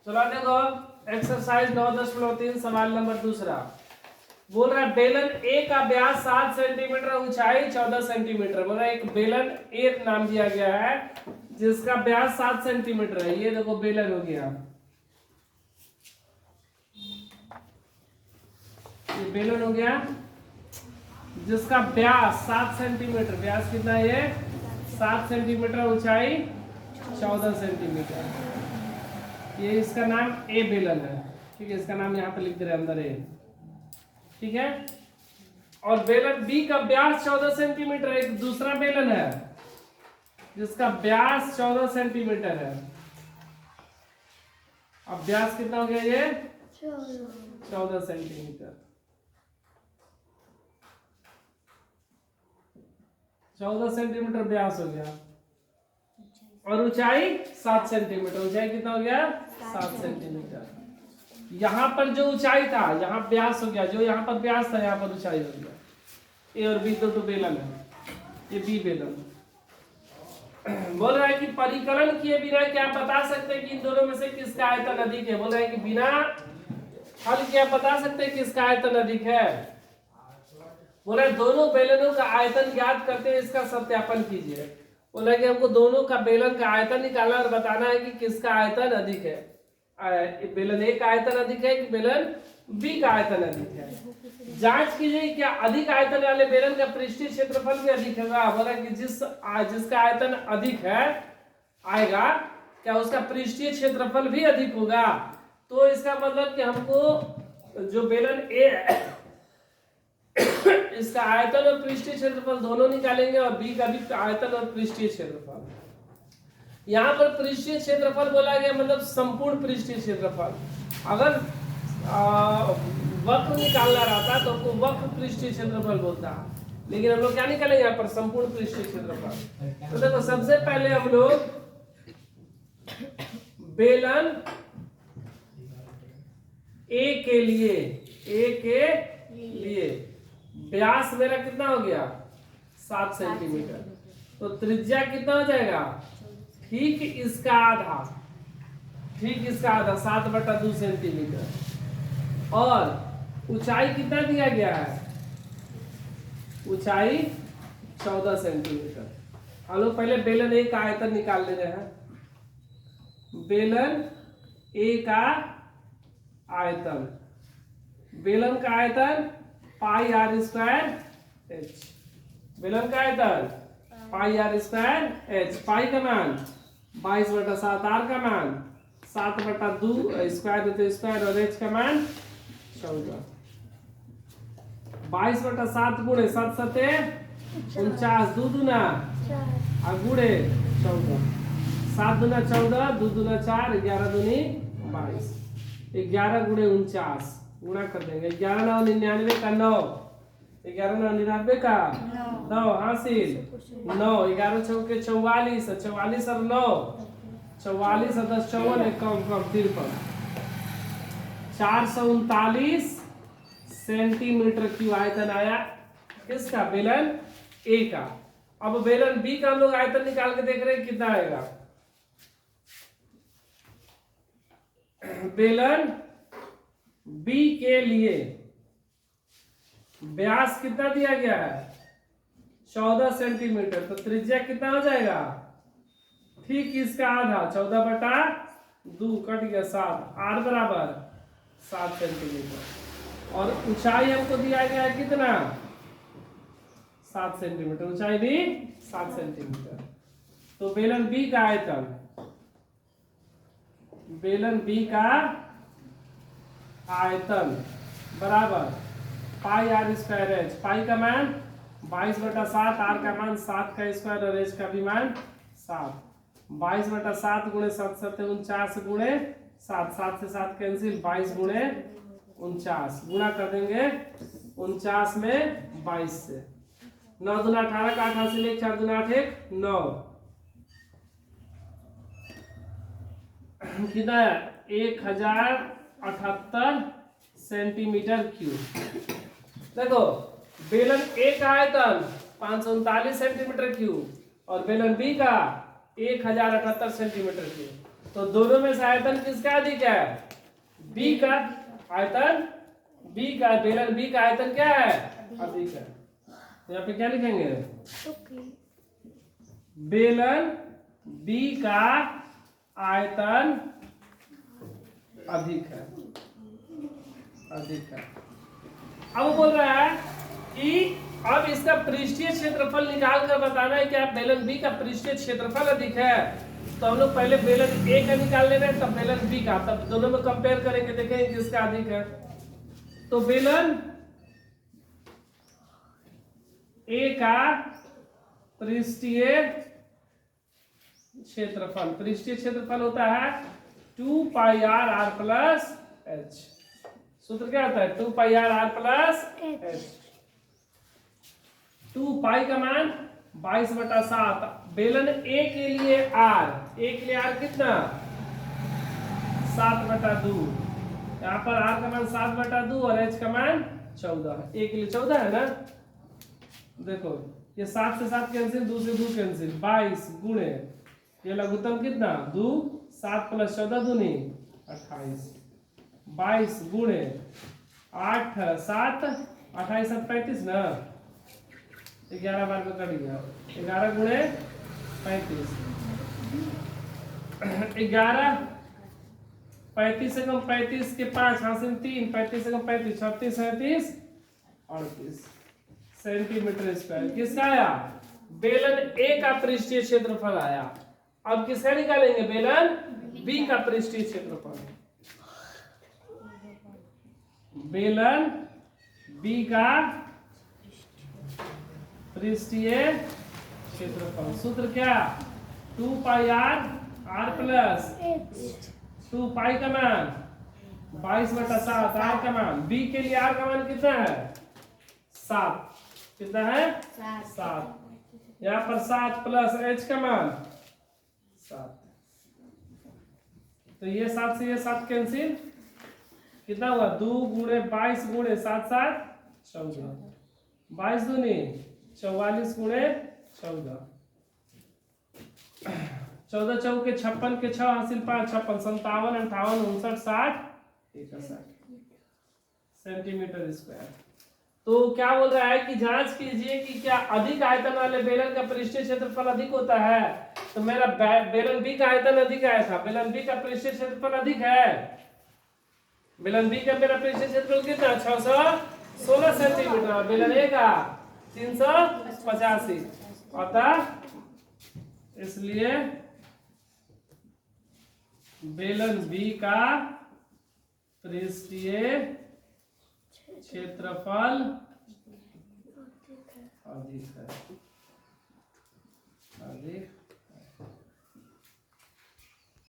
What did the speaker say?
चलो देखो एक्सरसाइज 9.3 सवाल नंबर दूसरा बोल रहा है बेलन ए का व्यास 7 सेंटीमीटर ऊंचाई 14 सेंटीमीटर। बोल रहा है एक बेलन ए नाम दिया गया है जिसका व्यास 7 सेंटीमीटर है। ये देखो बेलन हो गया, ये बेलन हो गया जिसका व्यास 7 सेंटीमीटर। व्यास कितना है ये? 7 सेंटीमीटर, ऊंचाई 14 सेंटीमीटर। ये इसका नाम ए बेलन है, ठीक है। इसका नाम यहाँ पे लिख दे रहे हैं अंदर ए, ठीक है। और बेलन बी का व्यास 14 सेंटीमीटर। एक दूसरा बेलन है जिसका व्यास 14 सेंटीमीटर है। अब व्यास कितना हो गया ये? 14 सेंटीमीटर। 14 सेंटीमीटर व्यास हो गया और ऊंचाई 7 सेंटीमीटर। ऊंचाई कितना हो गया? 7 सेंटीमीटर। यहाँ पर जो ऊंचाई था यहाँ व्यास हो गया, जो यहाँ पर व्यास था यहाँ पर ऊंचाई हो गया। ए और बी दो बेलन है, ये बी बेलन। बोल रहा है कि परिकलन किए बिना क्या बता सकते हैं कि इन दोनों में से किसका आयतन अधिक है? बोल रहा है कि बिना हल क्या बता सकते हैं किसका आयतन अधिक है? बोल रहा है दोनों बेलनों का आयतन ज्ञात करते हैं, इसका सत्यापन कीजिए। बोला कि हमको दोनों का बेलन का आयतन निकालना और बताना है कि किसका आयतन अधिक है। बेलन ए का आयतन अधिक है कि बेलन बी का आयतन अधिक है। जांच कीजिए क्या अधिक आयतन वाले बेलन का पृष्ठीय क्षेत्रफल भी अधिक होगा। बोला कि जिसका आयतन अधिक है आएगा क्या उसका पृष्ठीय क्षेत्रफल भी अधिक होगा। तो इसका मतलब कि हमको जो बेलन ए इसका आयतन और पृष्ठीय क्षेत्रफल दोनों निकालेंगे और बी का भी आयतन और पृष्ठीय क्षेत्रफल। यहाँ पर पृष्ठीय क्षेत्रफल बोला गया मतलब संपूर्ण पृष्ठीय क्षेत्रफल। अगर वक्र निकालना रहता तो हमको वक्र पृष्ठीय क्षेत्रफल बोलता, लेकिन हम लोग क्या निकालेंगे यहाँ पर? संपूर्ण पृष्ठीय क्षेत्रफल। तो देखो सबसे पहले हम लोग बेलन ए के लिए व्यास मेरा कितना हो गया? 7 सेंटीमीटर। तो त्रिज्या कितना हो जाएगा? ठीक इसका आधा, 7/2 सेंटीमीटर। और ऊंचाई कितना दिया गया है? ऊंचाई 14 सेंटीमीटर। हम लोग पहले बेलन ए का आयतन निकाल ले रहे हैं। बेलन ए का आयतन, बेलन का आयतन पाई आर स्क्वायर एच। बेलन का आयतन पाई आर स्क्वायर एच। पाई का मान 22/7, आर का मान 7/2 स्क्वायर होते स्क्वायर और एच का मान 14। 22/7 गुणे 7 सते 49, 2 दूना और गुणे 14, 7 दूना 14, 2 दूना 4, 11 दूनी 22, 11 गुणे 49 गुणा कर देंगे। 11 9 99 का 9, 11 9 99 का 9 हासिल 9, 11 चौके 44, 44 और 9 44 और 10 54 कम 53, 439 सेंटीमीटर की आयतन आया किसका? बेलन ए का। अब बेलन बी का हम लोग आयतन निकाल के देख रहे हैं कितना आएगा। बेलन बी के लिए व्यास कितना दिया गया है? 14 सेंटीमीटर। तो त्रिज्या कितना हो जाएगा? ठीक इसका आधा, 14/2 कट गया 7, आर बराबर 7 सेंटीमीटर। और ऊंचाई हमको दिया गया है कितना? 7 सेंटीमीटर। ऊंचाई भी 7 सेंटीमीटर। तो बेलन बी का आयतन, बेलन बी का आयतन बराबर पाई आर स्क्वायर एच। पाई का मान 22/7, आर का मान 7 का स्क्वायर और एच का भी मान 7। 22/7 गुणे 7 7 49 गुणे 7, 7 से 7 कैंसिल, 22 गुणे 49 गुणा कर देंगे 49 में 22 से। 9 दूना 18 का 8 हासिल 1, 4 दूना 8 1 9 कितना है? 1078 सेंटीमीटर क्यूब। देखो बेलन ए का आयतन 539 सेंटीमीटर क्यूब और बेलन बी का 1078 सेंटीमीटर क्यूब। तो दोनों में से आयतन किसका अधिक है? बी का। आयतन बी का, बेलन बी का आयतन क्या है? अधिक है। तो यहाँ पे क्या लिखेंगे? बेलन बी का आयतन अधिक है, अधिक है। अब बोल रहा है कि अब इसका पृष्ठीय क्षेत्रफल निकाल कर बताना है कि आप बेलन बी का पृष्ठीय क्षेत्रफल अधिक है। तो हम लोग पहले बेलन ए का निकाल ले रहे हैं, तब बेलन बी का, तब दोनों में कंपेयर करेंगे, देखेंगे किसका अधिक है। तो बेलन ए का पृष्ठीय क्षेत्रफल, पृष्ठीय क्षेत्रफल होता है 2 पाई आर आर प्लस एच। सूत्र क्या होता है? 2 पाई आर आर प्लस एच। 2 पाई का मान 22/7। बेलन ए के लिए आर, ए के लिए आर कितना? 7/2। यहाँ पर आर का मान 7/2 और एच का मान 14। ए के लिए 14 है ना। देखो ये 7 से 7 कैंसिल, 2 से 2 कैंसिल, 22 गुणे ये लघुत्तम कितना? 2, 7 + 14 दूनी 28, 22 गुणे 8 7 28 7 35 ना, 11 बार में कट गया। 11 गुणे 35, 11 35 से कम 35 के 5 हासिल 3, 35 से कम 35, 36 37 38 सेंटीमीटर स्क्वायर। किसका आया? बेलन ए का पृष्ठीय क्षेत्रफल आया। अब किसका निकालेंगे? बेलन बी का पृष्ठीय क्षेत्रफल। बेलन बी का पृष्ठीय क्षेत्रफल। सूत्र क्या? 2 पाई आर आर प्लस 2 पाई का मान 22/7, आर का मान, बी के लिए आर का मान कितना है? 7। कितना है? 7। यहाँ पर 7 प्लस एच का मान 7। तो ये 7 से ये 7 कैंसिल, कितना हुआ? 2 गुणे 22 गुणे 7 7 14, 22 दूनी 44 गुणे 14, 14 चौके 56 के 6 हासिल 5 56 57 58 59 60 61 सेंटीमीटर स्क्वायर। तो क्या बोल रहा है कि जांच कीजिए कि क्या अधिक आयतन वाले बेलन का पृष्ठीय क्षेत्रफल अधिक होता है। तो मेरा बेलन बी का आयतन अधिक आया था, बेलन बी का पृष्ठीय क्षेत्रफल अधिक है। बेलन बी का मेरा पृष्ठीय क्षेत्रफल कितना? 616 सेंटीमीटर। बेलन ए का 385 अतः इसलिए बेलन बी का पृष्ठीय क्षेत्रफल अधिक है।